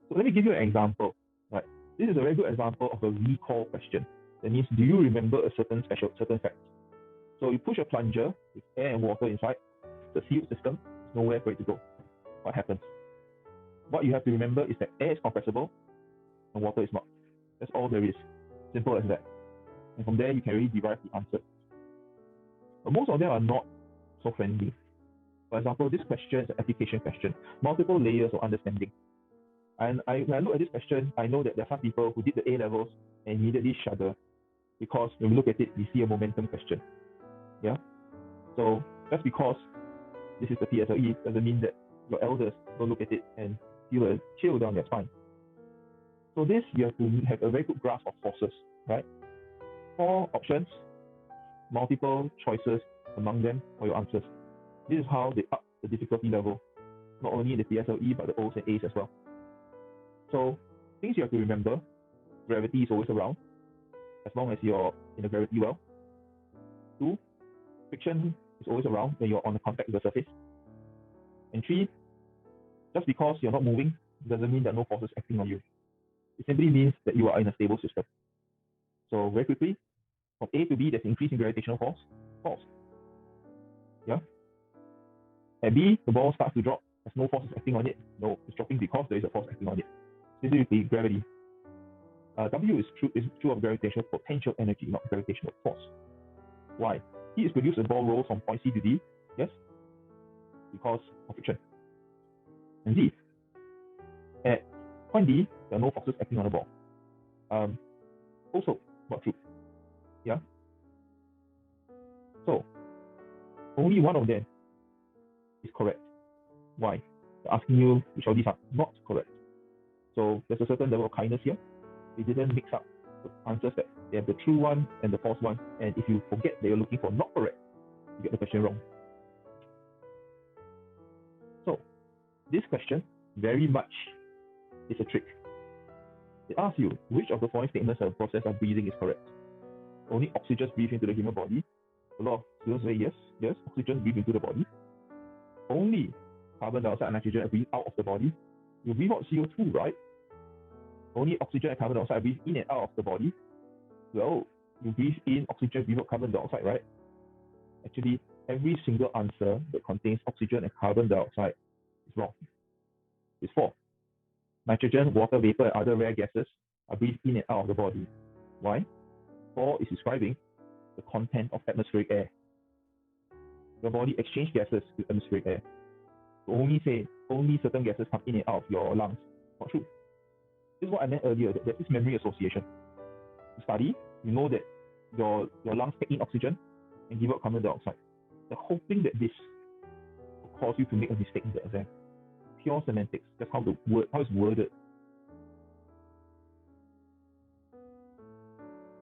So let me give you an example. Right? This is a very good example of a recall question. That means, do you remember a certain fact? So you push a plunger with air and water inside, the sealed system, there's nowhere for it to go. What happens? What you have to remember is that air is compressible and water is not. That's all there is. Simple as that. And from there, you can really derive the answer. But most of them are not so friendly. For example, this question is an application question, multiple layers of understanding. And when I look at this question, I know that there are some people who did the A levels and immediately shudder because when we look at it, we see a momentum question. Yeah. So just because this is the PSLE doesn't mean that your elders don't look at it and feel a chill down their spine. So this, you have to have a very good grasp of forces, right? 4 options, multiple choices among them for your answers. This is how they up the difficulty level, not only in the PSLE but the O's and A's as well. So things you have to remember: gravity is always around, as long as you're in a gravity well. 2, friction is always around when you're on the contact with the surface. And 3, just because you're not moving doesn't mean that no forces acting on you. It simply means that you are in a stable system. So very quickly, from A to B, there's increase in gravitational force. False. Yeah. At B, the ball starts to drop. There's no forces acting on it. No, it's dropping because there is a force acting on it. Specifically, gravity. W is true of gravitational potential energy, not gravitational force. Why? Heat is produced as ball rolls from point C to D. Yes, because of friction. And Z, at point D, there are no forces acting on the ball. Also not true. Yeah. So only one of them is correct. Why? They're asking you which of these are not correct. So there's a certain level of kindness here. They didn't mix up the answers, that they have the true one and the false one. And if you forget that you're looking for not correct, you get the question wrong. So this question very much is a trick. They ask you which of the following statements of the process of breathing is correct. Only oxygen breathes into the human body. A lot of students say yes, oxygen breathes into the body. Only carbon dioxide and nitrogen breathe out of the body. You breathe out CO2, right? Only oxygen and carbon dioxide breathe in and out of the body. Well, you breathe in oxygen, breathe out carbon dioxide, right? Actually, every single answer that contains oxygen and carbon dioxide is wrong. It's 4. Nitrogen, water vapor, and other rare gases are breathed in and out of the body. Why? 4 is describing the content of atmospheric air. Your body exchanges gases with atmospheric air. So only certain gases come in and out of your lungs. Not true. This is what I meant earlier, that there's this memory association. To study, you know that your lungs take in oxygen and give out carbon dioxide. They're hoping that this will cause you to make a mistake in the exam. Pure semantics. That's how it's worded